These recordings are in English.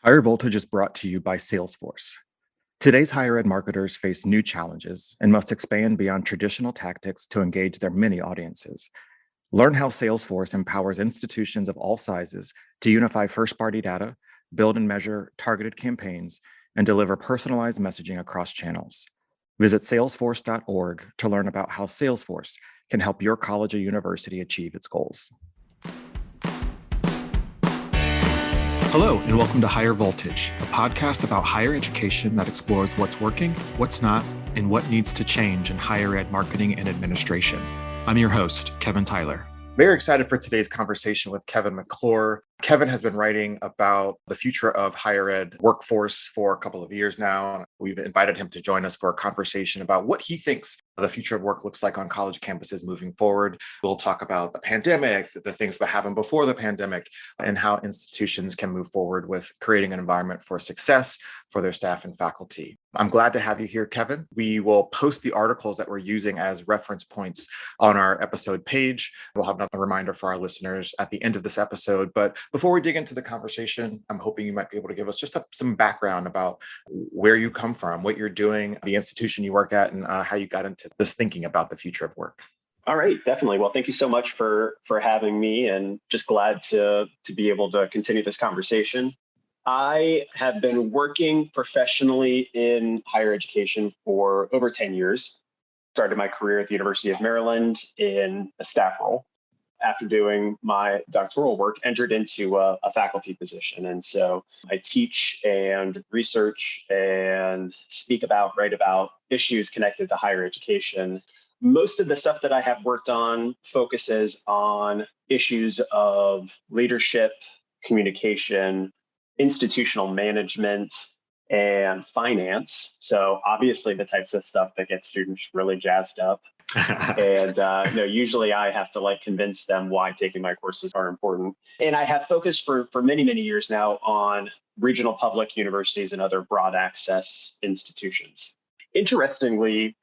Higher Voltage is brought to you by Salesforce. Today's higher ed marketers face new challenges and must expand beyond traditional tactics to engage their many audiences. Learn how Salesforce empowers institutions of all sizes to unify first-party data, build and measure targeted campaigns, and deliver personalized messaging across channels. Visit salesforce.org to learn about how Salesforce can help your college or university achieve its goals. Hello, and welcome to Higher Voltage, a podcast about higher education that explores what's working, what's not, and what needs to change in higher ed marketing and administration. I'm your host, Kevin Tyler. Very excited for today's conversation with Kevin McClure. Kevin has been writing about the future of higher ed workforce for a couple of years now. We've invited him to join us for a conversation about what he thinks the future of work looks like on college campuses moving forward. We'll talk about the pandemic, the things that happened before the pandemic, and how institutions can move forward with creating an environment for success for their staff and faculty. I'm glad to have you here, Kevin. We will post the articles that we're using as reference points on our episode page. We'll have another reminder for our listeners at the end of this episode. But before we dig into the conversation, I'm hoping you might be able to give us just some background about where you come from, what you're doing, the institution you work at, and how you got into this thinking about the future of work. All right, definitely. Well, thank you so much for having me, and just glad to be able to continue this conversation. I have been working professionally in higher education for over 10 years. Started my career at the University of Maryland in a staff role. After doing my doctoral work, entered into a faculty position. And so I teach and research and write about issues connected to higher education. Most of the stuff that I have worked on focuses on issues of leadership, communication, institutional management, and finance. So obviously the types of stuff that get students really jazzed up. And usually I have to convince them why taking my courses are important. And I have focused for many, many years now on regional public universities and other broad access institutions. Interestingly,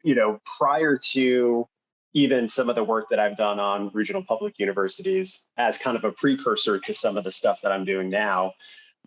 prior to even some of the work that I've done on regional public universities, as kind of a precursor to some of the stuff that I'm doing now,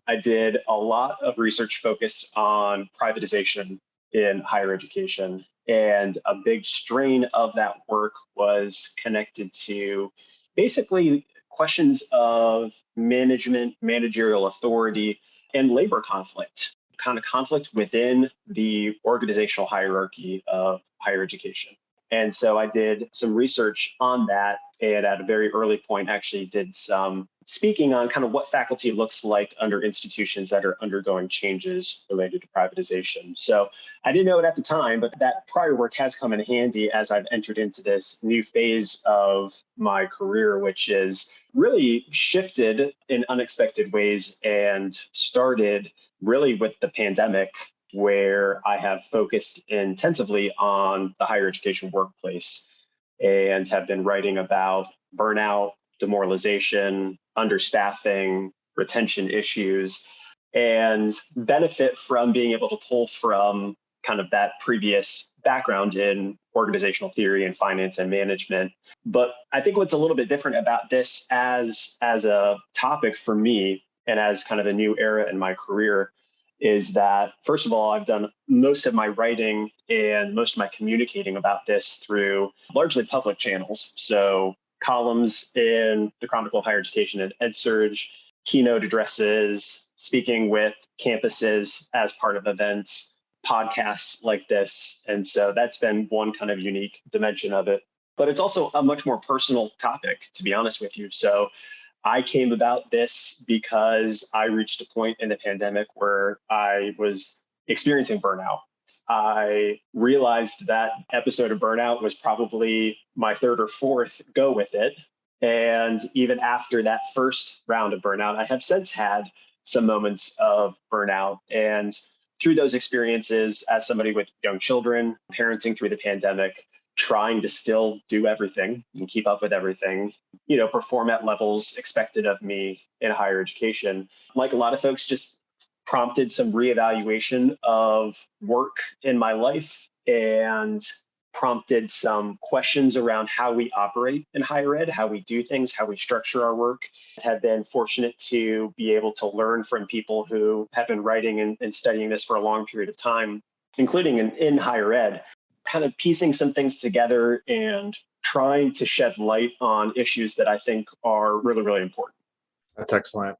I did a lot of research focused on privatization in higher education. And a big strain of that work was connected to basically questions of management, managerial authority, and labor conflict, kind of conflict within the organizational hierarchy of higher education. And so I did some research on that, and at a very early point actually did some speaking on kind of what faculty looks like under institutions that are undergoing changes related to privatization. So I didn't know it at the time, but that prior work has come in handy as I've entered into this new phase of my career, which is really shifted in unexpected ways and started really with the pandemic, where I have focused intensively on the higher education workplace and have been writing about burnout, demoralization, understaffing, retention issues, and benefit from being able to pull from kind of that previous background in organizational theory and finance and management. But I think what's a little bit different about this as a topic for me and as kind of a new era in my career is that, first of all, I've done most of my writing and most of my communicating about this through largely public channels. So columns in the Chronicle of Higher Education and EdSurge, keynote addresses, speaking with campuses as part of events, podcasts like this. And so that's been one kind of unique dimension of it. But it's also a much more personal topic, to be honest with you. So I came about this because I reached a point in the pandemic where I was experiencing burnout. I realized that episode of burnout was probably my third or fourth go with it. And even after that first round of burnout, I have since had some moments of burnout. And through those experiences, as somebody with young children, parenting through the pandemic, trying to still do everything and keep up with everything, perform at levels expected of me in higher education, like a lot of folks, just prompted some reevaluation of work in my life and prompted some questions around how we operate in higher ed, how we do things, how we structure our work. Have been fortunate to be able to learn from people who have been writing and studying this for a long period of time, including in higher ed, kind of piecing some things together and trying to shed light on issues that I think are really, really important. That's excellent.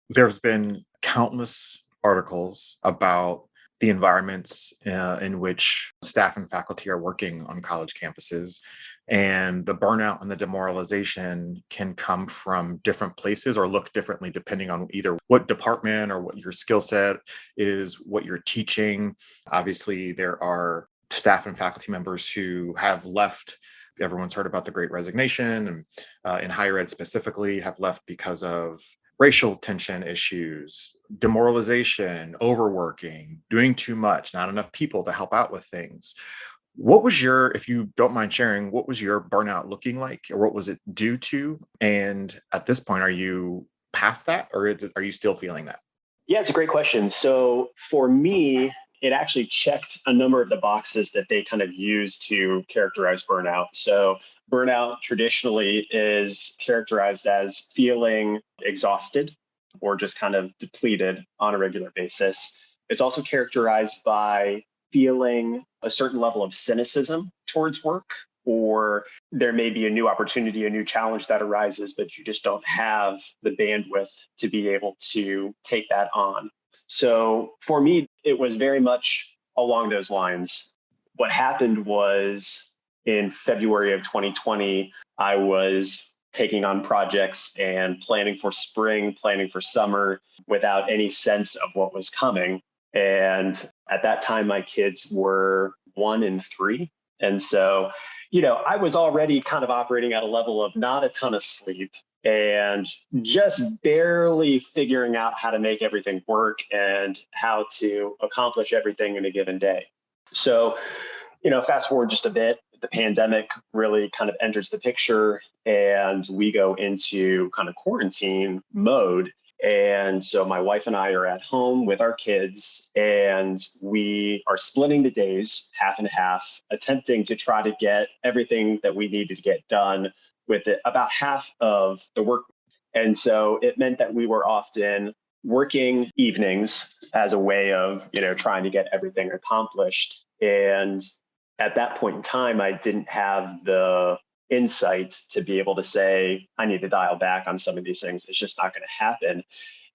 There's been countless articles about the environments in which staff and faculty are working on college campuses. And the burnout and the demoralization can come from different places or look differently depending on either what department or what your skill set is, what you're teaching. Obviously, there are staff and faculty members who have left. Everyone's heard about the Great Resignation, and in higher ed specifically, have left because of racial tension issues, demoralization, overworking, doing too much, not enough people to help out with things. What was your, if you don't mind sharing, what was your burnout looking like, or what was it due to? And at this point, are you past that, or are you still feeling that? Yeah, it's a great question. So for me, it actually checked a number of the boxes that they kind of use to characterize burnout. So burnout traditionally is characterized as feeling exhausted or just kind of depleted on a regular basis. It's also characterized by feeling a certain level of cynicism towards work, or there may be a new opportunity, a new challenge that arises, but you just don't have the bandwidth to be able to take that on. So for me, it was very much along those lines. What happened was in February of 2020, I was taking on projects and planning for spring, planning for summer without any sense of what was coming. And at that time, my kids were 1 and 3. And so, I was already kind of operating at a level of not a ton of sleep and just barely figuring out how to make everything work and how to accomplish everything in a given day. So, fast forward just a bit, the pandemic really kind of enters the picture and we go into kind of quarantine mode. And so my wife and I are at home with our kids, and we are splitting the days half and half, attempting to try to get everything that we needed to get done with it, about half of the work. And so it meant that we were often working evenings as a way of, trying to get everything accomplished. And at that point in time, I didn't have the insight to be able to say, I need to dial back on some of these things. It's just not going to happen.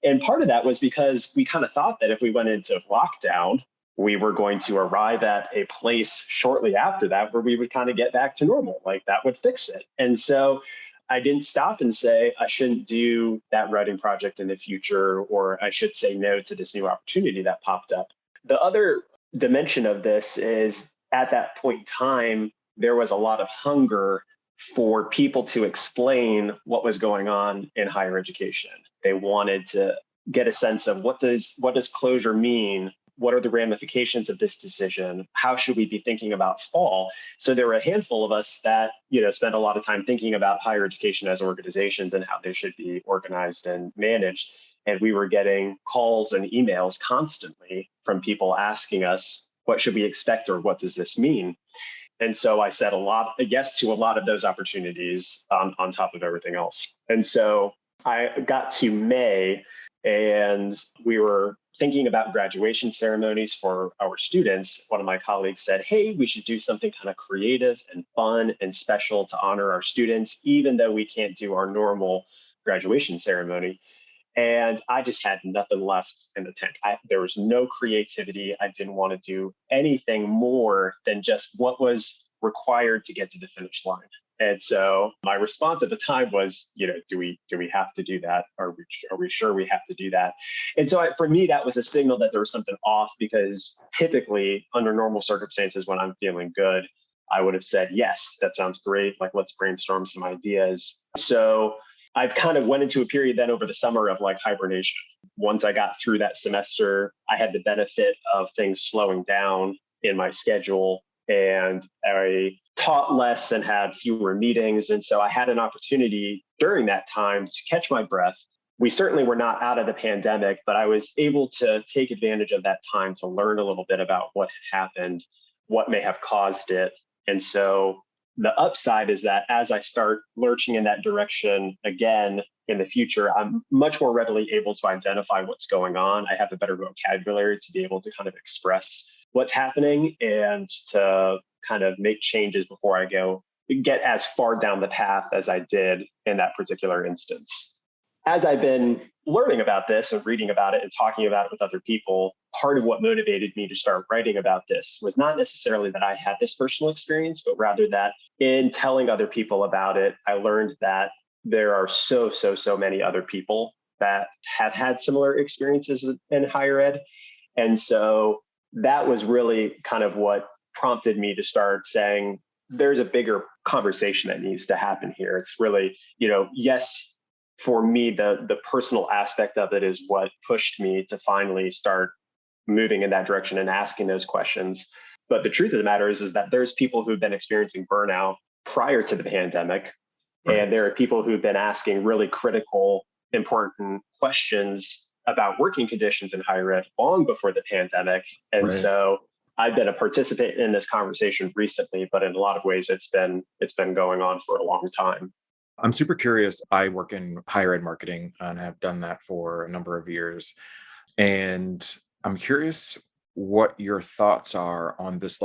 And part of that was because we kind of thought that if we went into lockdown, we were going to arrive at a place shortly after that where we would kind of get back to normal, like that would fix it. And so I didn't stop and say, I shouldn't do that writing project in the future, or I should say no to this new opportunity that popped up. The other dimension of this is at that point in time, there was a lot of hunger for people to explain what was going on in higher education. They wanted to get a sense of what does closure mean? What are the ramifications of this decision? How should we be thinking about fall? So there were a handful of us that, spent a lot of time thinking about higher education as organizations and how they should be organized and managed. And we were getting calls and emails constantly from people asking us, what should we expect, or what does this mean? And so I said yes to a lot of those opportunities on top of everything else. And so I got to May, and we were thinking about graduation ceremonies for our students. One of my colleagues said, hey, we should do something kind of creative and fun and special to honor our students, even though we can't do our normal graduation ceremony. And I just had nothing left in the tank. There was no creativity. I didn't want to do anything more than just what was required to get to the finish line. And so my response at the time was, do we have to do that? Are we sure we have to do that? And so for me, that was a signal that there was something off, because typically under normal circumstances, when I'm feeling good, I would have said, yes, that sounds great. Like, let's brainstorm some ideas. So I kind of went into a period then over the summer of like hibernation. Once I got through that semester, I had the benefit of things slowing down in my schedule, and I taught less and had fewer meetings. And so I had an opportunity during that time to catch my breath. We certainly were not out of the pandemic, but I was able to take advantage of that time to learn a little bit about what had happened, what may have caused it, And so the upside is that as I start lurching in that direction again in the future, I'm much more readily able to identify what's going on. I have a better vocabulary to be able to kind of express what's happening and to kind of make changes before I get as far down the path as I did in that particular instance. As I've been learning about this and reading about it and talking about it with other people, part of what motivated me to start writing about this was not necessarily that I had this personal experience, but rather that in telling other people about it, I learned that there are so many other people that have had similar experiences in higher ed. And so that was really kind of what prompted me to start saying, there's a bigger conversation that needs to happen here. It's really, yes, for me, the personal aspect of it is what pushed me to finally start moving in that direction and asking those questions. But the truth of the matter is that there's people who've been experiencing burnout prior to the pandemic. Right. And there are people who've been asking really critical, important questions about working conditions in higher ed long before the pandemic. And right. So I've been a participant in this conversation recently, but in a lot of ways, it's been going on for a long time. I'm super curious. I work in higher ed marketing and have done that for a number of years. And I'm curious what your thoughts are on this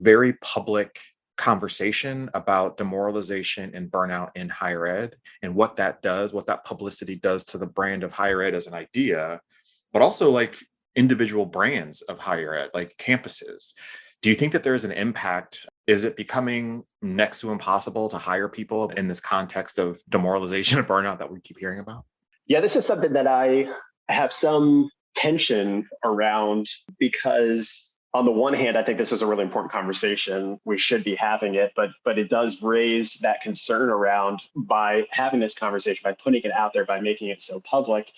very public conversation about demoralization and burnout in higher ed and what that publicity does to the brand of higher ed as an idea, but also individual brands of higher ed, like campuses. Do you think that there is an impact? Is it becoming next to impossible to hire people in this context of demoralization and burnout that we keep hearing about? Yeah, this is something that I have some tension around because on the one hand, I think this is a really important conversation. We should be having it, but it does raise that concern around by having this conversation, by putting it out there, by making it so public.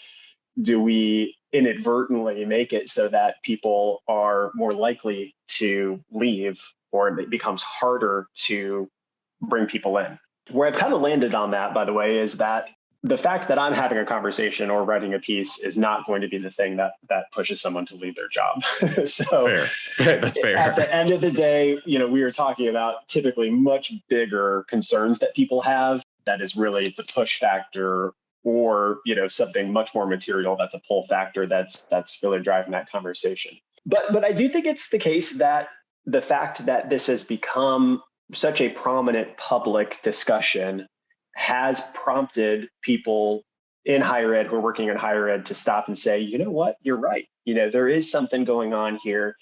Do we inadvertently make it so that people are more likely to leave, or it becomes harder to bring people in? Where I've kind of landed on that, by the way, is that the fact that I'm having a conversation or writing a piece is not going to be the thing that pushes someone to leave their job. So fair. That's fair. At the end of the day, we are talking about typically much bigger concerns that people have. That is really the push factor, or something much more material that's a pull factor that's really driving that conversation. But I do think it's the case that the fact that this has become such a prominent public discussion has prompted people in higher ed who are working in higher ed to stop and say, you know what, you're right. There is something going on here.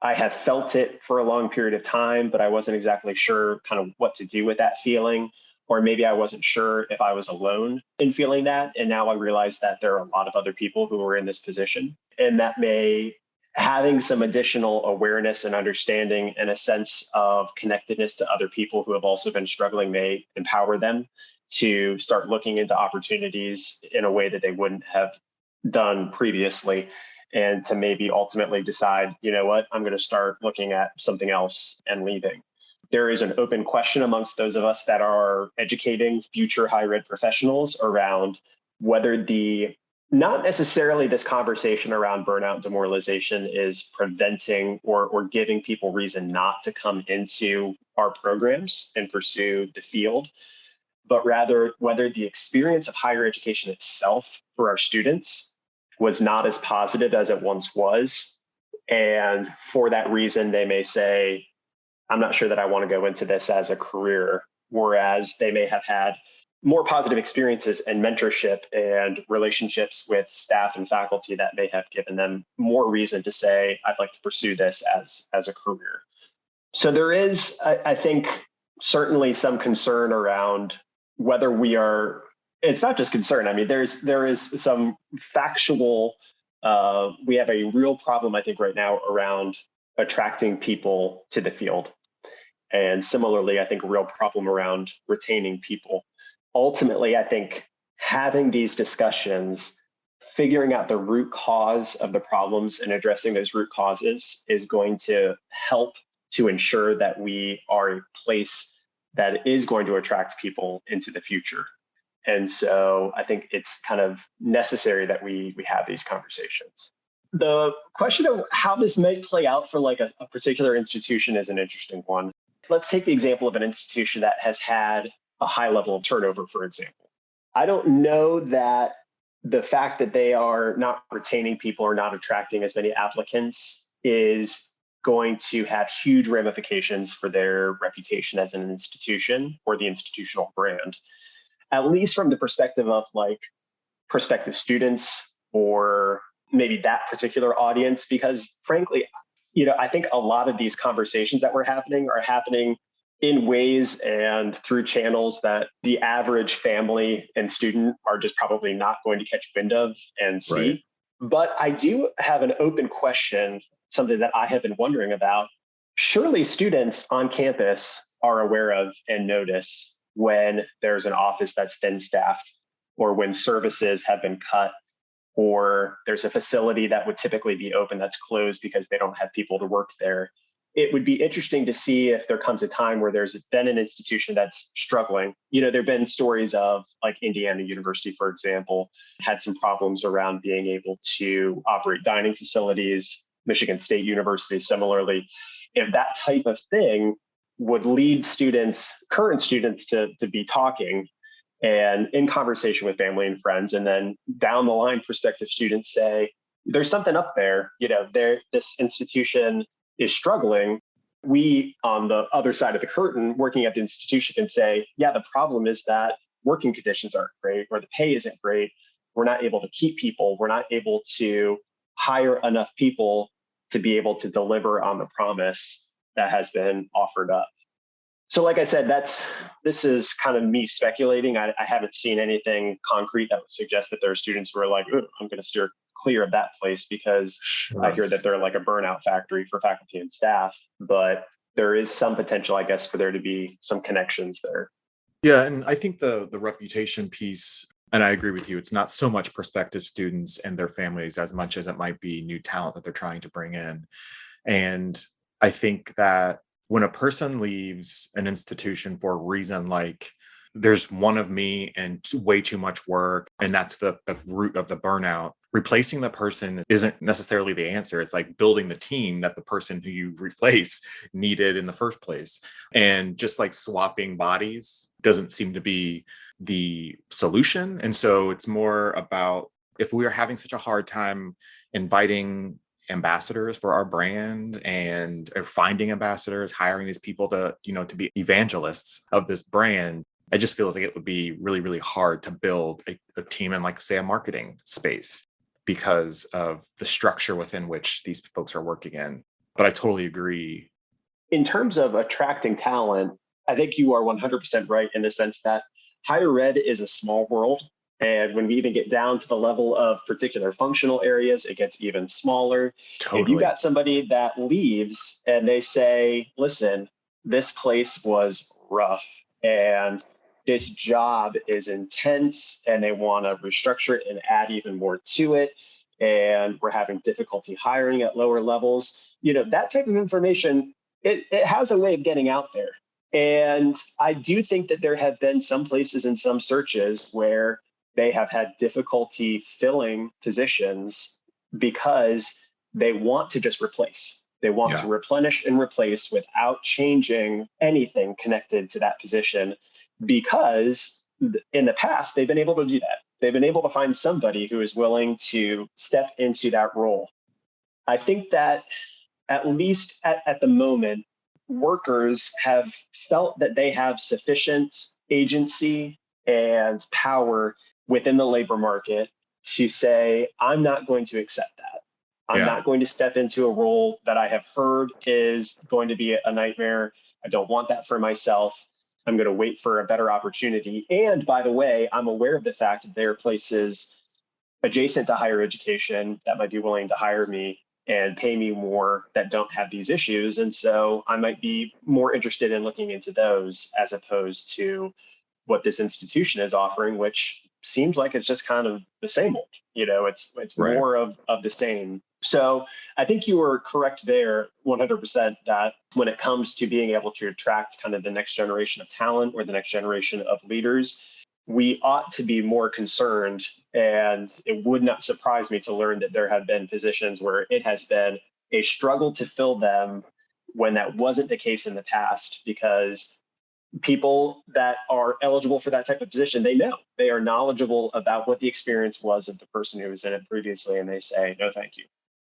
I have felt it for a long period of time, but I wasn't exactly sure kind of what to do with that feeling. Or maybe I wasn't sure if I was alone in feeling that. And now I realize that there are a lot of other people who are in this position. And that having some additional awareness and understanding and a sense of connectedness to other people who have also been struggling may empower them to start looking into opportunities in a way that they wouldn't have done previously, and to maybe ultimately decide, you know what, I'm going to start looking at something else and leaving. There is an open question amongst those of us that are educating future higher ed professionals around whether not necessarily this conversation around burnout and demoralization is preventing or giving people reason not to come into our programs and pursue the field, but rather whether the experience of higher education itself for our students was not as positive as it once was. And for that reason, they may say, I'm not sure that I want to go into this as a career, whereas they may have had more positive experiences and mentorship and relationships with staff and faculty that may have given them more reason to say, I'd like to pursue this as a career. So there is, I think, certainly some concern around whether it's not just concern. I mean, there is some factual, we have a real problem, I think, right now around attracting people to the field. And similarly, I think a real problem around retaining people. Ultimately, I think having these discussions, figuring out the root cause of the problems and addressing those root causes is going to help to ensure that we are a place that is going to attract people into the future. And so I think it's kind of necessary that we have these conversations. The question of how this might play out for a particular institution is an interesting one. Let's take the example of an institution that has had a high level of turnover, for example. I don't know that the fact that they are not retaining people or not attracting as many applicants is going to have huge ramifications for their reputation as an institution or the institutional brand, at least from the perspective of like prospective students or maybe that particular audience. Because frankly, I think a lot of these conversations that are happening in ways and through channels that the average family and student are just probably not going to catch wind of and see. Right. But I do have an open question, something that I have been wondering about. Surely students on campus are aware of and notice when there's an office that's thin staffed, or when services have been cut, or there's a facility that would typically be open that's closed because they don't have people to work there. It would be interesting to see if there comes a time where there's been an institution that's struggling. There have been stories of like Indiana University, for example, had some problems around being able to operate dining facilities. Michigan State University, similarly. If that type of thing would lead current students to be talking and in conversation with family and friends, and then down the line, prospective students say, there's something up there, this institution is struggling. We, on the other side of the curtain, working at the institution, can say, yeah, the problem is that working conditions aren't great, or the pay isn't great. We're not able to keep people. We're not able to hire enough people to be able to deliver on the promise that has been offered up. So like I said, this is kind of me speculating. I haven't seen anything concrete that would suggest that there are students who are like, I'm going to steer clear of that place because Sure. I hear that they're like a burnout factory for faculty and staff. But there is some potential, I guess, for there to be some connections there. Yeah, and I think the reputation piece, and I agree with you, it's not so much prospective students and their families as much as it might be new talent that they're trying to bring in. And I think that when a person leaves an institution for a reason like there's one of me and way too much work, and that's the root of the burnout, replacing the person isn't necessarily the answer. It's like building the team that the person who you replace needed in the first place. And just like swapping bodies doesn't seem to be the solution. And so it's more about, if we are having such a hard time inviting ambassadors for our brand and finding ambassadors, hiring these people to be evangelists of this brand, it just feels like it would be really, really hard to build a team in, like, say, a marketing space because of the structure within which these folks are working in. But I totally agree. In terms of attracting talent, I think you are 100% right in the sense that higher ed is a small world. And when we even get down to the level of particular functional areas, it gets even smaller. Totally. If you got somebody that leaves and they say, listen, this place was rough and this job is intense, and they want to restructure it and add even more to it, and we're having difficulty hiring at lower levels, that type of information, it has a way of getting out there. And I do think that there have been some places in some searches where they have had difficulty filling positions because they want to just replace. They want to replenish and replace without changing anything connected to that position, because in the past, they've been able to do that. They've been able to find somebody who is willing to step into that role. I think that at least at the moment, workers have felt that they have sufficient agency and power within the labor market to say, I'm not going to accept that. I'm not going to step into a role that I have heard is going to be a nightmare. I don't want that for myself. I'm going to wait for a better opportunity. And by the way, I'm aware of the fact that there are places adjacent to higher education that might be willing to hire me and pay me more that don't have these issues. And so I might be more interested in looking into those as opposed to what this institution is offering, which seems like it's just kind of the same old, it's Right. more of the same. So I think you were correct there 100% that when it comes to being able to attract kind of the next generation of talent or the next generation of leaders, we ought to be more concerned. And it would not surprise me to learn that there have been positions where it has been a struggle to fill them when that wasn't the case in the past, because people that are eligible for that type of position, they are knowledgeable about what the experience was of the person who was in it previously, and they say, no, thank you.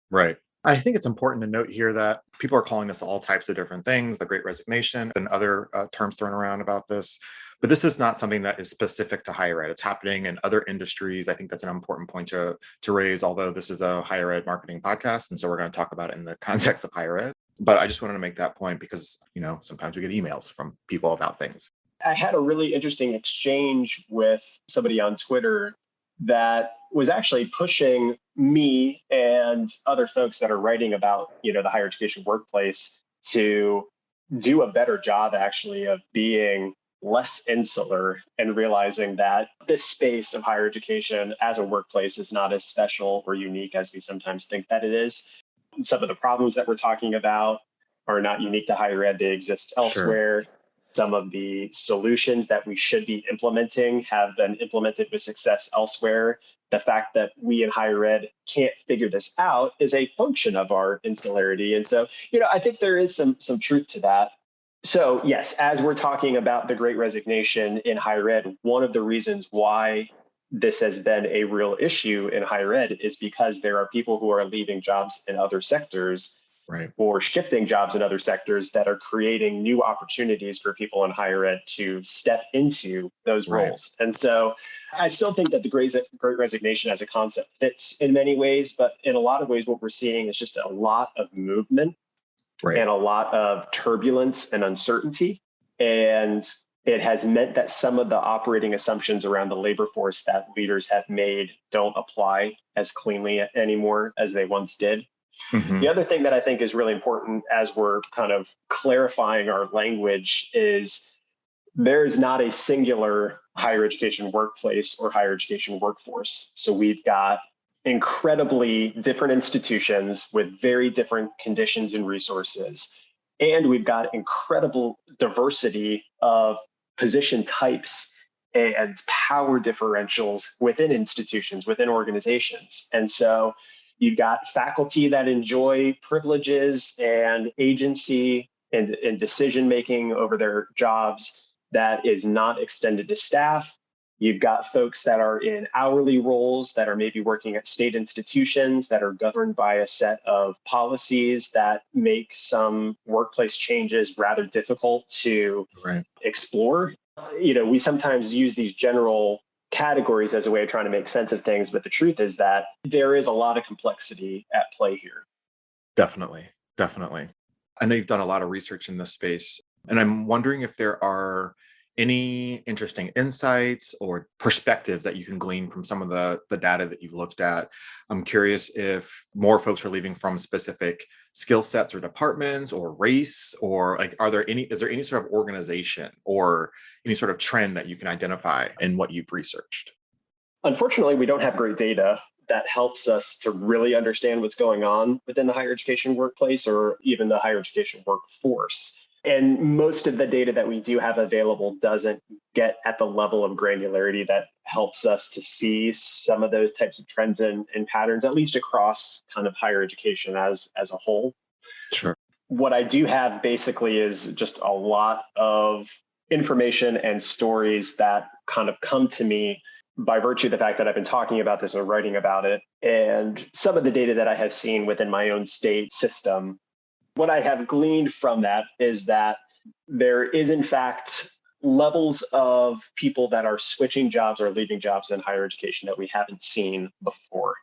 Right. I think it's important to note here that people are calling this all types of different things, the Great Resignation and other terms thrown around about this. But this is not something that is specific to higher ed. It's happening in other industries. I think that's an important point to raise, although this is a higher ed marketing podcast. And so we're going to talk about it in the context of higher ed. But I just wanted to make that point because, sometimes we get emails from people about things. I had a really interesting exchange with somebody on Twitter that was actually pushing me and other folks that are writing about, the higher education workplace to do a better job actually of being less insular and realizing that this space of higher education as a workplace is not as special or unique as we sometimes think that it is. Some of the problems that we're talking about are not unique to higher ed. They exist elsewhere. Sure. Some of the solutions that we should be implementing have been implemented with success elsewhere. The fact that we in higher ed can't figure this out is a function of our insularity. And so, I think there is some truth to that. So yes, as we're talking about the Great Resignation in higher ed, one of the reasons why this has been a real issue in higher ed is because there are people who are leaving jobs in other sectors, right, or shifting jobs in other sectors that are creating new opportunities for people in higher ed to step into those roles. Right. And so I still think that the Great Resignation as a concept fits in many ways, but in a lot of ways, what we're seeing is just a lot of movement, right, and a lot of turbulence and uncertainty. And it has meant that some of the operating assumptions around the labor force that leaders have made don't apply as cleanly anymore as they once did. Mm-hmm. The other thing that I think is really important as we're kind of clarifying our language is there's not a singular higher education workplace or higher education workforce. So we've got incredibly different institutions with very different conditions and resources. And we've got incredible diversity of position types and power differentials within institutions, within organizations. And so you've got faculty that enjoy privileges and agency and decision-making over their jobs that is not extended to staff. You've got folks that are in hourly roles that are maybe working at state institutions that are governed by a set of policies that make some workplace changes rather difficult to explore. We sometimes use these general categories as a way of trying to make sense of things, but the truth is that there is a lot of complexity at play here. Definitely. I know you've done a lot of research in this space, and I'm wondering if there are any interesting insights or perspectives that you can glean from some of the data that you've looked at. I'm curious if more folks are leaving from specific skill sets or departments or race, or is there any sort of organization or any sort of trend that you can identify in what you've researched? Unfortunately, we don't have great data that helps us to really understand what's going on within the higher education workplace or even the higher education workforce. And most of the data that we do have available doesn't get at the level of granularity that helps us to see some of those types of trends and patterns, at least across kind of higher education as a whole. Sure. What I do have basically is just a lot of information and stories that kind of come to me by virtue of the fact that I've been talking about this and writing about it, and some of the data that I have seen within my own state system. What I have gleaned from that is that there is, in fact, levels of people that are switching jobs or leaving jobs in higher education that we haven't seen before.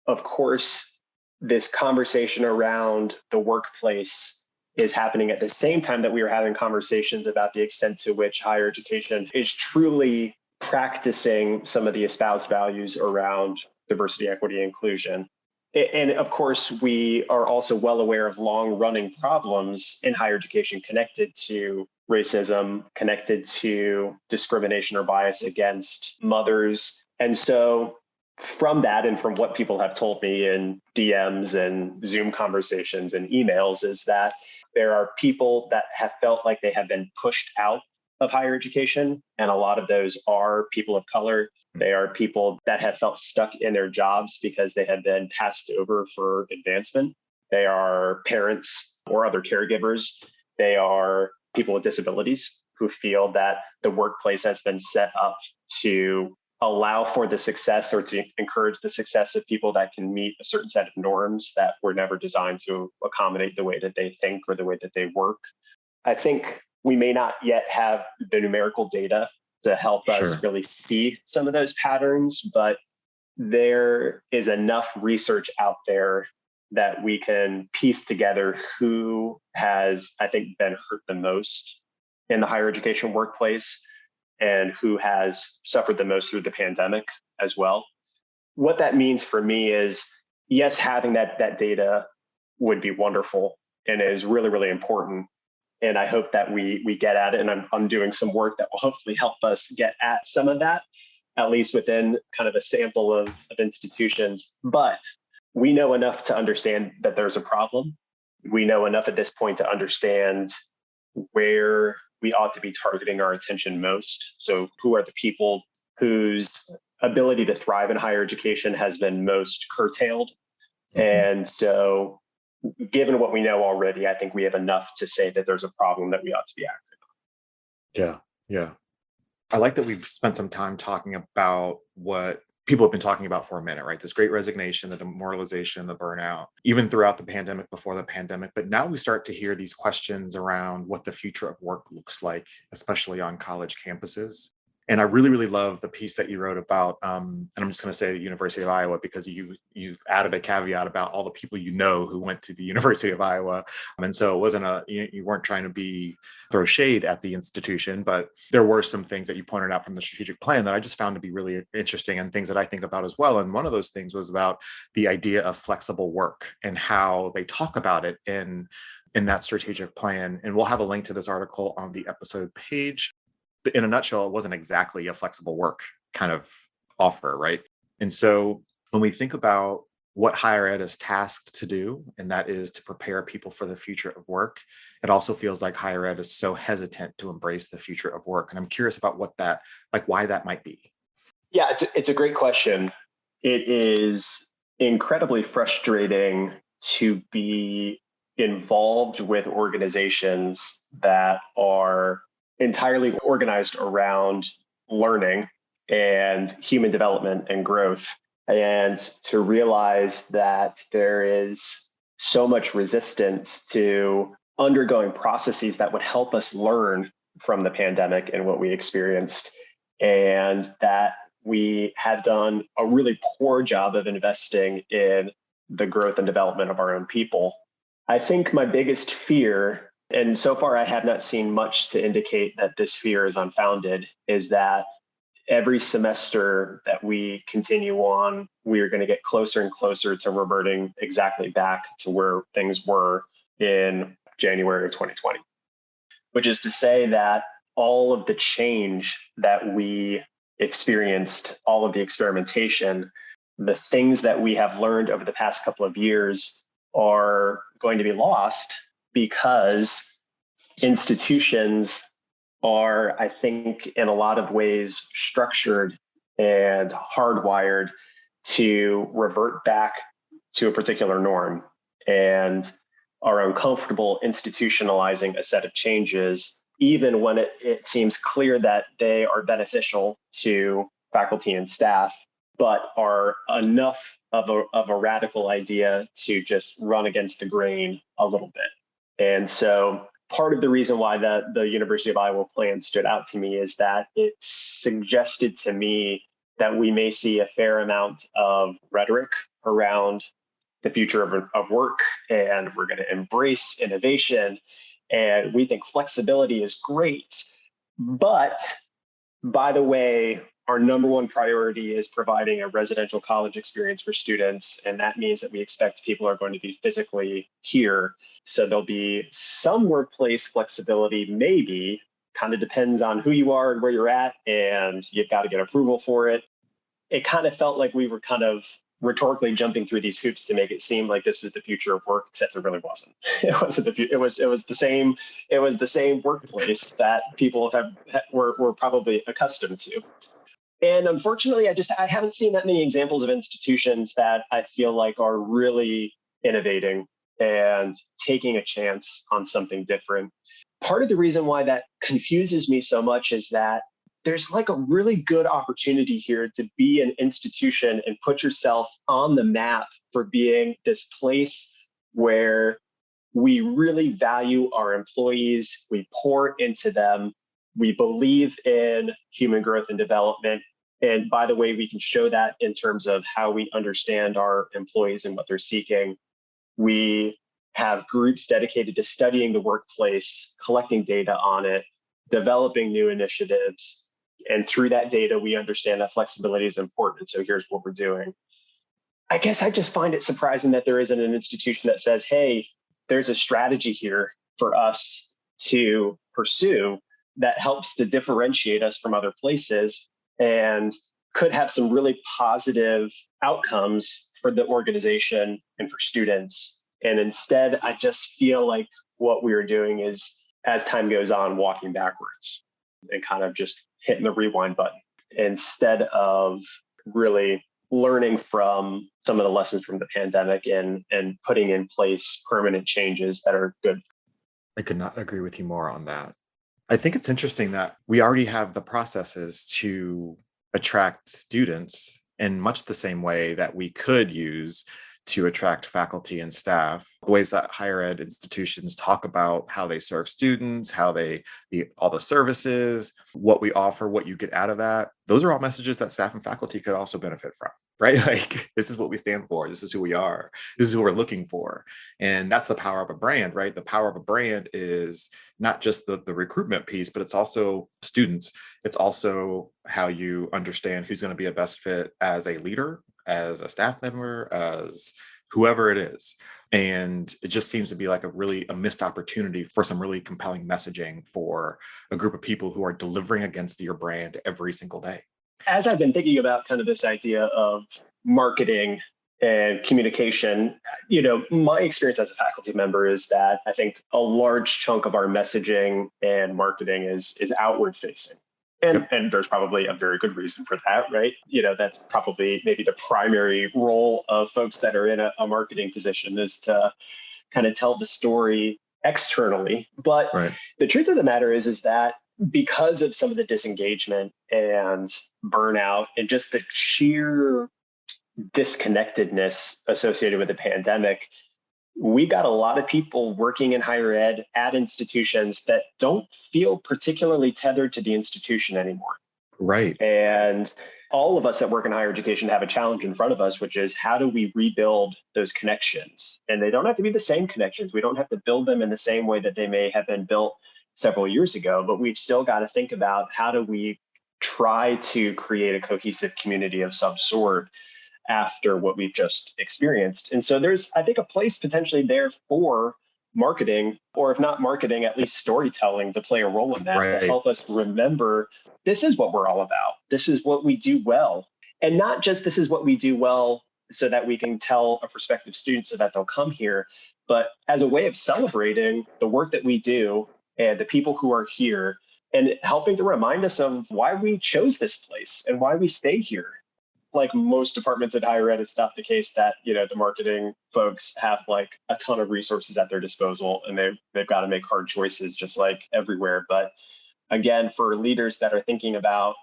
Of course, this conversation around the workplace is happening at the same time that we are having conversations about the extent to which higher education is truly practicing some of the espoused values around diversity, equity, inclusion. And of course, we are also well aware of long-running problems in higher education connected to racism, connected to discrimination or bias against mothers. And so from that, and from what people have told me in DMs and Zoom conversations and emails, is that there are people that have felt like they have been pushed out of higher education. And a lot of those are people of color. They are people that have felt stuck in their jobs because they have been passed over for advancement. They are parents or other caregivers. They are people with disabilities who feel that the workplace has been set up to allow for the success or to encourage the success of people that can meet a certain set of norms that were never designed to accommodate the way that they think or the way that they work. I think we may not yet have the numerical data to help us really see some of those patterns, but there is enough research out there that we can piece together who has, I think, been hurt the most in the higher education workplace and who has suffered the most through the pandemic as well. What that means for me is, yes, having that data would be wonderful and is really, really important. And I hope that we get at it. And I'm doing some work that will hopefully help us get at some of that, at least within kind of a sample of institutions. But we know enough to understand that there's a problem. We know enough at this point to understand where we ought to be targeting our attention most. So who are the people whose ability to thrive in higher education has been most curtailed? And so given what we know already, I think we have enough to say that there's a problem that we ought to be acting on. Yeah. I like that we've spent some time talking about what people have been talking about for a minute, right? This great resignation, the demoralization, the burnout, even throughout the pandemic, before the pandemic. But now we start to hear these questions around what the future of work looks like, especially on college campuses. And I really, really love the piece that you wrote about, and I'm just going to say the University of Iowa, because you added a caveat about all the people you know who went to the University of Iowa. And so it wasn't you weren't trying to throw shade at the institution, but there were some things that you pointed out from the strategic plan that I just found to be really interesting and things that I think about as well. And one of those things was about the idea of flexible work and how they talk about it in that strategic plan. And we'll have a link to this article on the episode page. In a nutshell, it wasn't exactly a flexible work kind of offer, right? And so when we think about what higher ed is tasked to do, and that is to prepare people for the future of work, it also feels like higher ed is so hesitant to embrace the future of work. And I'm curious about why that might be. Yeah, it's a great question. It is incredibly frustrating to be involved with organizations that are entirely organized around learning and human development and growth, and to realize that there is so much resistance to undergoing processes that would help us learn from the pandemic and what we experienced, and that we had done a really poor job of investing in the growth and development of our own people. I think my biggest fear, and so far I have not seen much to indicate that this fear is unfounded, is that every semester that we continue on, we are going to get closer and closer to reverting exactly back to where things were in January of 2020, which is to say that all of the change that we experienced, all of the experimentation, the things that we have learned over the past couple of years are going to be lost because institutions are, I think, in a lot of ways structured and hardwired to revert back to a particular norm, and are uncomfortable institutionalizing a set of changes, even when it seems clear that they are beneficial to faculty and staff, but are enough of a radical idea to just run against the grain a little bit. And so part of the reason why the University of Iowa plan stood out to me is that it suggested to me that we may see a fair amount of rhetoric around the future of work, and we're going to embrace innovation, and we think flexibility is great. But by the way, our number one priority is providing a residential college experience for students. And that means that we expect people are going to be physically here. So there'll be some workplace flexibility, maybe, kind of depends on who you are and where you're at, and you've got to get approval for it. It kind of felt like we were kind of rhetorically jumping through these hoops to make it seem like this was the future of work, except it really wasn't. It wasn't it was the same workplace that people were probably accustomed to. And unfortunately, I haven't seen that many examples of institutions that I feel like are really innovating and taking a chance on something different. Part of the reason why that confuses me so much is that there's like a really good opportunity here to be an institution and put yourself on the map for being this place where we really value our employees, we pour into them, we believe in human growth and development. And by the way, we can show that in terms of how we understand our employees and what they're seeking. We have groups dedicated to studying the workplace, collecting data on it, developing new initiatives. And through that data, we understand that flexibility is important. So here's what we're doing. I guess I just find it surprising that there isn't an institution that says, hey, there's a strategy here for us to pursue that helps to differentiate us from other places and could have some really positive outcomes for the organization and for students. And instead, I just feel like what we are doing is, as time goes on, walking backwards and kind of just hitting the rewind button instead of really learning from some of the lessons from the pandemic and putting in place permanent changes that are good. I could not agree with you more on that. I think it's interesting that we already have the processes to attract students in much the same way that we could use to attract faculty and staff. The ways that higher ed institutions talk about how they serve students, how all the services, what we offer, what you get out of that. Those are all messages that staff and faculty could also benefit from, right? Like, this is what we stand for. This is who we are. This is who we're looking for. And that's the power of a brand, right? The power of a brand is not just the recruitment piece, but it's also students. It's also how you understand who's going to be a best fit as a leader, as a staff member, as whoever it is. And it just seems to be like a missed opportunity for some really compelling messaging for a group of people who are delivering against your brand every single day. As I've been thinking about kind of this idea of marketing and communication, my experience as a faculty member is that I think a large chunk of our messaging and marketing is outward facing. And there's probably a very good reason for that, right? That's probably maybe the primary role of folks that are in a marketing position is to kind of tell the story externally. But Right. The truth of the matter is that because of some of the disengagement and burnout and just the sheer disconnectedness associated with the pandemic, we got a lot of people working in higher ed at institutions that don't feel particularly tethered to the institution anymore. Right. And all of us that work in higher education have a challenge in front of us, which is how do we rebuild those connections? And they don't have to be the same connections. We don't have to build them in the same way that they may have been built several years ago, but we've still got to think about how do we try to create a cohesive community of some sort after what we've just experienced. And so there's, I think, a place potentially there for marketing, or if not marketing, at least storytelling to play a role in that, Right. to help us remember this is what we're all about. This is what we do well. And not just this is what we do well so that we can tell a prospective student so that they'll come here, but as a way of celebrating the work that we do and the people who are here and helping to remind us of why we chose this place and why we stay here. Like most departments at higher ed, it's not the case that, the marketing folks have like a ton of resources at their disposal and they've got to make hard choices just like everywhere. But again, for leaders that are thinking about,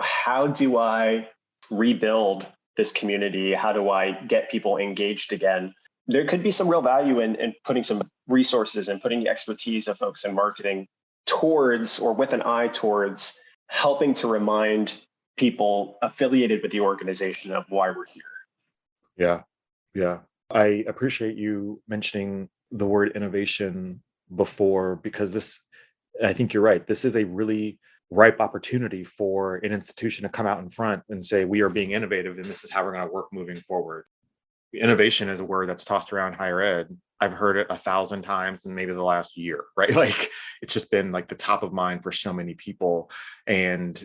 how do I rebuild this community? How do I get people engaged again? There could be some real value in putting some resources and putting the expertise of folks in marketing towards, or with an eye towards, helping to remind people affiliated with the organization of why we're here. Yeah. I appreciate you mentioning the word innovation before, because I think you're right. This is a really ripe opportunity for an institution to come out in front and say, we are being innovative and this is how we're going to work moving forward. Innovation is a word that's tossed around higher ed. I've heard it 1,000 times in maybe the last year, right? Like, it's just been like the top of mind for so many people. And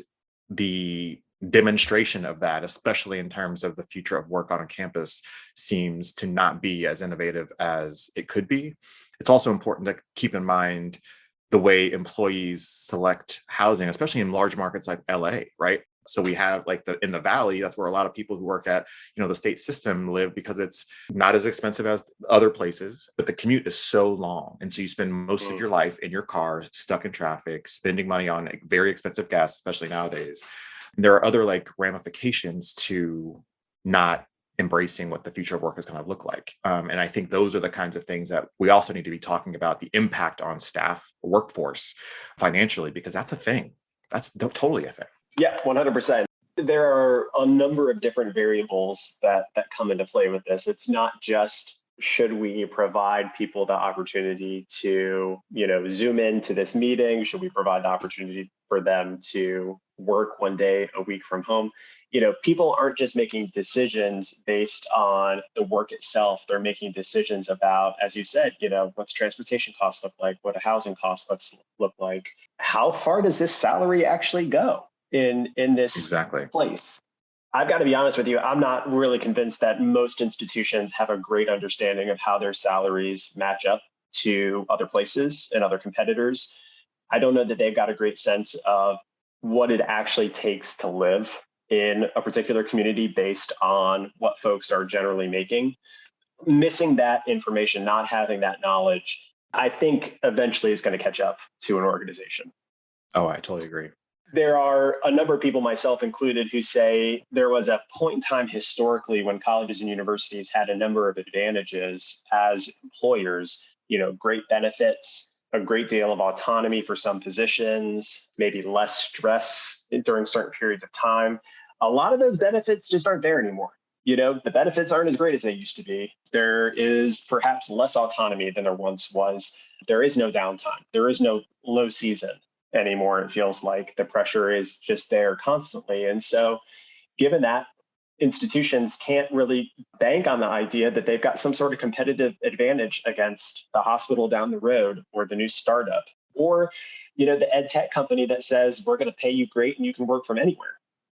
the demonstration of that, especially in terms of the future of work on a campus, seems to not be as innovative as it could be. It's also important to keep in mind the way employees select housing, especially in large markets like LA, right? So we have like in the valley, that's where a lot of people who work at, the state system live, because it's not as expensive as other places, but the commute is so long. And so you spend most of your life in your car, stuck in traffic, spending money on very expensive gas, especially nowadays. And there are other like ramifications to not embracing what the future of work is going to look like. And I think those are the kinds of things that we also need to be talking about, the impact on staff, workforce financially, because that's a thing. That's totally a thing. Yeah, 100%. There are a number of different variables that come into play with this. It's not just, should we provide people the opportunity to, Zoom into this meeting? Should we provide the opportunity for them to work one day a week from home? People aren't just making decisions based on the work itself. They're making decisions about, as you said, what's transportation costs look like, what a housing cost look like. How far does this salary actually go in this place? I've got to be honest with you, I'm not really convinced that most institutions have a great understanding of how their salaries match up to other places and other competitors. I don't know that they've got a great sense of what it actually takes to live in a particular community based on what folks are generally making. Missing that information, not having that knowledge, I think eventually is going to catch up to an organization. Oh, I totally agree. There are a number of people, myself included, who say there was a point in time historically when colleges and universities had a number of advantages as employers, great benefits, a great deal of autonomy for some positions, maybe less stress during certain periods of time. A lot of those benefits just aren't there anymore. The benefits aren't as great as they used to be. There is perhaps less autonomy than there once was. There is no downtime. There is no low season anymore. It feels like the pressure is just there constantly. And so given that, institutions can't really bank on the idea that they've got some sort of competitive advantage against the hospital down the road or the new startup or, the ed tech company that says, we're going to pay you great and you can work from anywhere.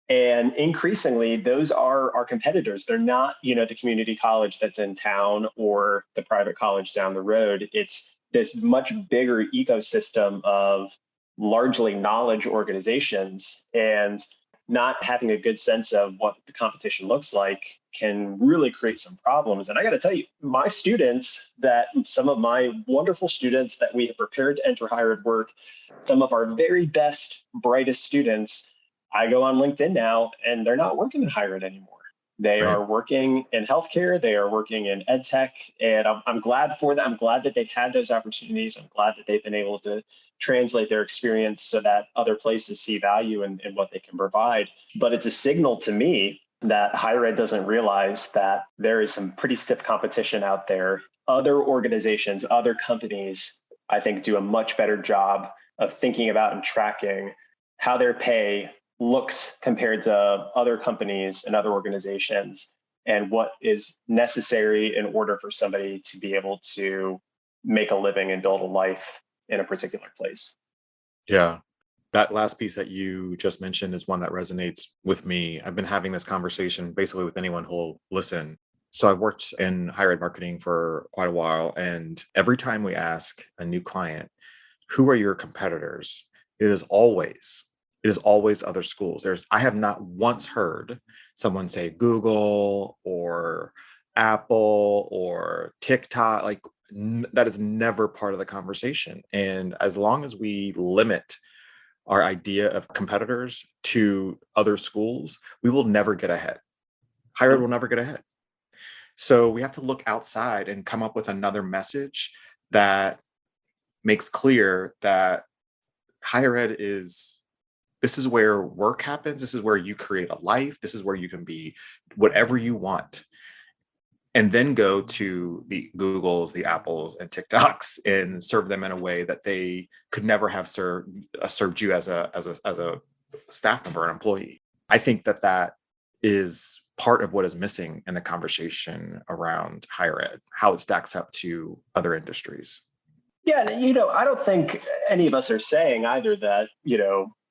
And increasingly, those are our competitors. They're not, the community college that's in town or the private college down the road. It's this much bigger ecosystem of largely knowledge organizations, and not having a good sense of what the competition looks like can really create some problems. And I got to tell you, my students, some of my wonderful students that we have prepared to enter higher ed work, some of our very best, brightest students, I go on LinkedIn now and they're not working in higher ed anymore. They are working in healthcare. They are working in ed tech. And I'm glad for that. I'm glad that they've had those opportunities. I'm glad that they've been able to translate their experience so that other places see value in what they can provide. But it's a signal to me that higher ed doesn't realize that there is some pretty stiff competition out there. Other organizations, other companies, I think, do a much better job of thinking about and tracking how their pay looks compared to other companies and other organizations, and what is necessary in order for somebody to be able to make a living and build a life in a particular place. Yeah. That last piece that you just mentioned is one that resonates with me. I've been having this conversation basically with anyone who'll listen. So I've worked in higher ed marketing for quite a while. And every time we ask a new client, who are your competitors? It is always other schools. I have not once heard someone say Google or Apple or TikTok. Like that is never part of the conversation. And as long as we limit our idea of competitors to other schools, we will never get ahead. Higher ed will never get ahead. So we have to look outside and come up with another message that makes clear that higher ed this is where work happens. This is where you create a life. This is where you can be whatever you want. And then go to the Googles, the Apples, and TikToks and serve them in a way that they could never have served you as a staff member, an employee. I think that is part of what is missing in the conversation around higher ed, how it stacks up to other industries. Yeah, I don't think any of us are saying either that,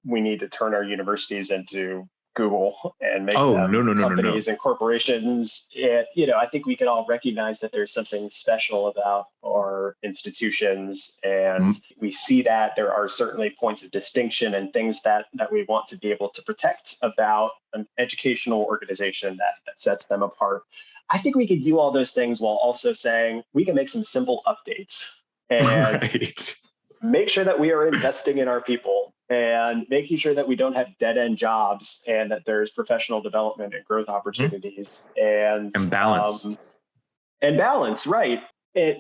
we need to turn our universities into Google and make Oh, no, them no, no, no, no. companies and corporations. I think we can all recognize that there's something special about our institutions, and Mm, we see that there are certainly points of distinction and things that we want to be able to protect about an educational organization that sets them apart. I think we could do all those things while also saying we can make some simple updates and right. make sure that we are investing in our people and making sure that we don't have dead end jobs and that there's professional development and growth Mhm. opportunities and And balance. and balance, right?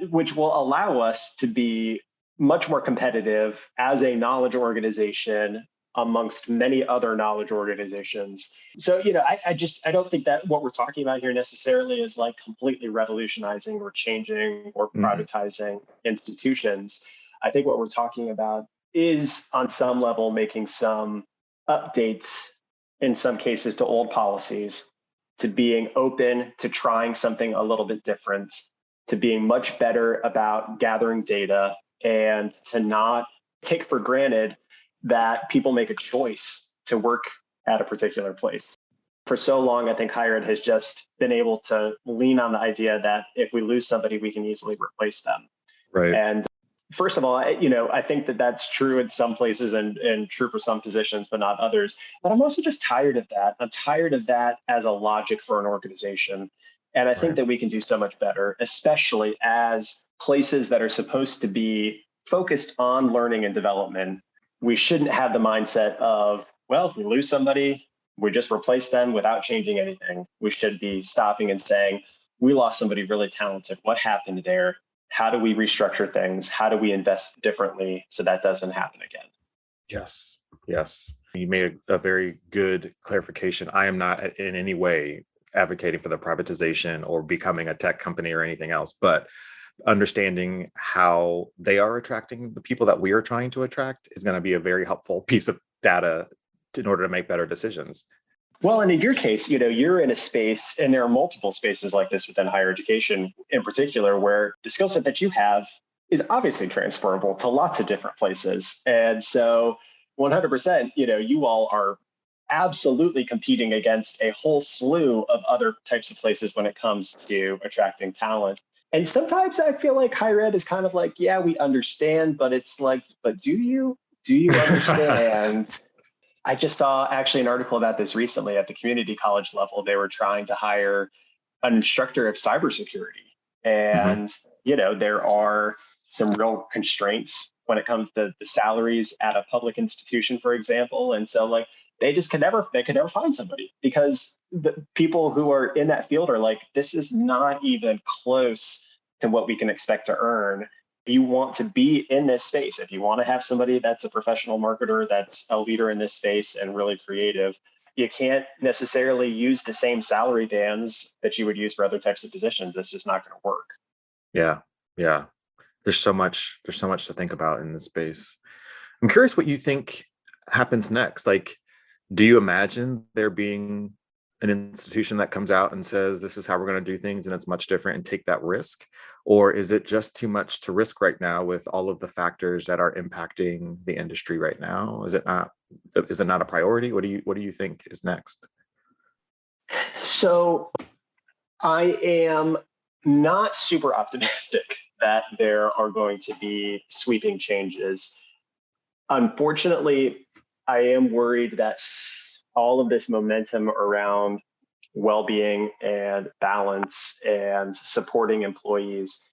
Which will allow us to be much more competitive as a knowledge organization amongst many other knowledge organizations. So, I don't think that what we're talking about here necessarily is like completely revolutionizing or changing or Mm, privatizing institutions. I think what we're talking about is on some level making some updates in some cases to old policies, to being open to trying something a little bit different, to being much better about gathering data, and to not take for granted that people make a choice to work at a particular place. For so long, I think higher ed has just been able to lean on the idea that if we lose somebody, we can easily replace them. right. And first of all, I think that that's true in some places and true for some positions, but not others. But I'm also just tired of that. I'm tired of that as a logic for an organization. And I think Right. that we can do so much better, especially as places that are supposed to be focused on learning and development. We shouldn't have the mindset of, well, if we lose somebody, we just replace them without changing anything. We should be stopping and saying, we lost somebody really talented. What happened there? How do we restructure things? How do we invest differently so that doesn't happen again? Yes. Yes. You made a very good clarification. I am not in any way advocating for the privatization or becoming a tech company or anything else, but understanding how they are attracting the people that we are trying to attract is going to be a very helpful piece of data in order to make better decisions. Well, and in your case, you're in a space, and there are multiple spaces like this within higher education in particular, where the skill set that you have is obviously transferable to lots of different places. And so 100%, you all are absolutely competing against a whole slew of other types of places when it comes to attracting talent. And sometimes I feel like higher ed is kind of like, yeah, we understand, but it's like, but do you? Do you understand? I just saw actually an article about this recently at the community college level. They were trying to hire an instructor of cybersecurity. Mhm. And, there are some real constraints when it comes to the salaries at a public institution, for example. And so like they could never find somebody because the people who are in that field are like, this is not even close to what we can expect to earn. You want to be in this space. If you want to have somebody that's a professional marketer, that's a leader in this space and really creative, you can't necessarily use the same salary bands that you would use for other types of positions. It's just not going to work. Yeah. Yeah. There's so much to think about in this space. I'm curious what you think happens next. Like, do you imagine there being an institution that comes out and says, this is how we're going to do things and it's much different and take that risk? Or is it just too much to risk right now with all of the factors that are impacting the industry right now? Is it not a priority? What do you think is next? So I am not super optimistic that there are going to be sweeping changes. Unfortunately, I am worried that all of this momentum around well-being and balance and supporting employees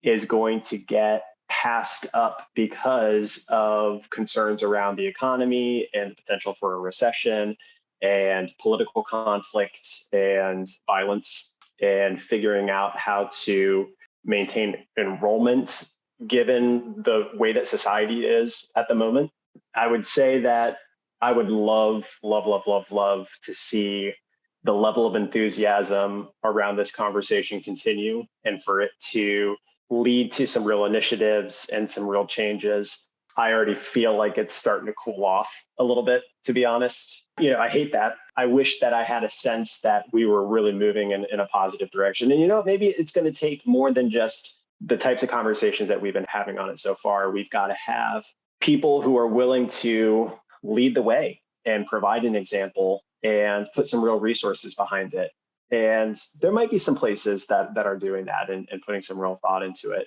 is going to get passed up because of concerns around the economy and the potential for a recession and political conflict and violence, and figuring out how to maintain enrollment given the way that society is at the moment. I would say that I would love, love, love, love, love to see the level of enthusiasm around this conversation continue and for it to lead to some real initiatives and some real changes. I already feel like it's starting to cool off a little bit, to be honest. I hate that. I wish that I had a sense that we were really moving in a positive direction. And, maybe it's going to take more than just the types of conversations that we've been having on it so far. We've got to have people who are willing to lead the way and provide an example and put some real resources behind it. And there might be some places that are doing that and putting some real thought into it.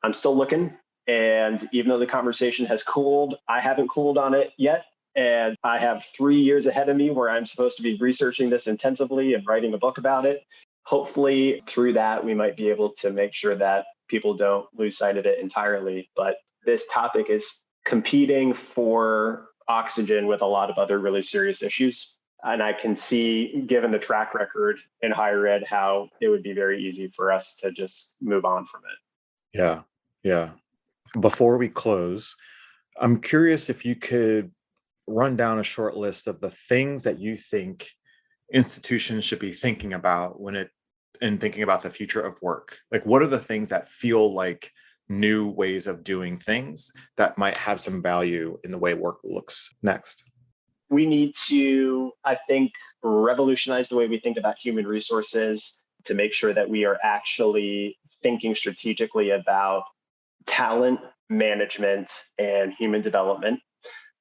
I'm still looking. And even though the conversation has cooled, I haven't cooled on it yet. And I have 3 years ahead of me where I'm supposed to be researching this intensively and writing a book about it. Hopefully through that, we might be able to make sure that people don't lose sight of it entirely. But this topic is competing for oxygen with a lot of other really serious issues. And I can see, given the track record in higher ed, how it would be very easy for us to just move on from it. Yeah. Before we close, I'm curious if you could run down a short list of the things that you think institutions should be thinking about in thinking about the future of work. Like, what are the things that feel like new ways of doing things that might have some value in the way work looks next? We need to, I think, revolutionize the way we think about human resources to make sure that we are actually thinking strategically about talent management and human development.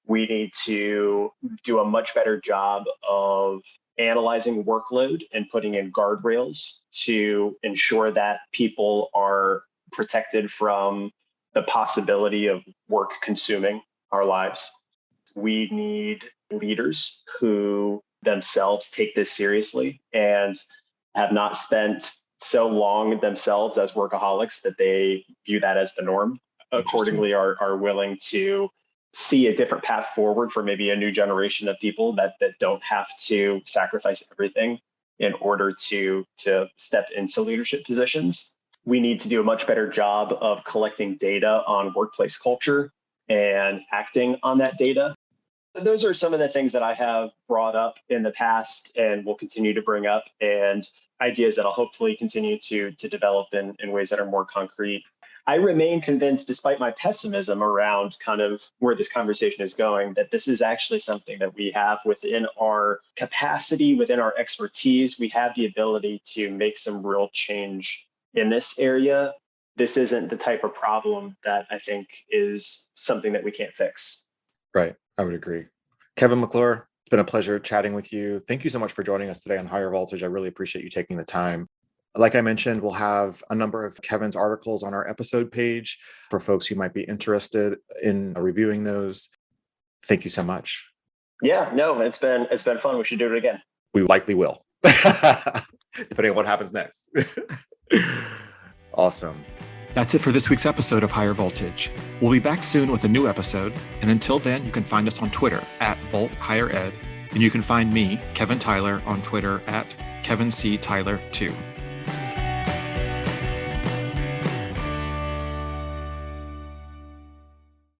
We need to do a much better job of analyzing workload and putting in guardrails to ensure that people are protected from the possibility of work consuming our lives. We need leaders who themselves take this seriously and have not spent so long themselves as workaholics that they view that as the norm. Accordingly, are willing to see a different path forward for maybe a new generation of people that don't have to sacrifice everything in order to step into leadership positions. We need to do a much better job of collecting data on workplace culture and acting on that data. Those are some of the things that I have brought up in the past and will continue to bring up, and ideas that I'll hopefully continue to develop in ways that are more concrete. I remain convinced, despite my pessimism around kind of where this conversation is going, that this is actually something that we have within our capacity, within our expertise. We have the ability to make some real change in this area. This isn't the type of problem that I think is something that we can't fix. Right. I would agree. Kevin McClure, it's been a pleasure chatting with you. Thank you so much for joining us today on Higher Voltage. I really appreciate you taking the time. Like I mentioned, we'll have a number of Kevin's articles on our episode page for folks who might be interested in reviewing those. Thank you so much. Yeah, no, it's been fun. We should do it again. We likely will, depending on what happens next. Awesome. That's it for this week's episode of Higher Voltage. We'll be back soon with a new episode. And until then, you can find us on Twitter @VoltHigherEd. And you can find me, Kevin Tyler, on Twitter @KevinCTyler2.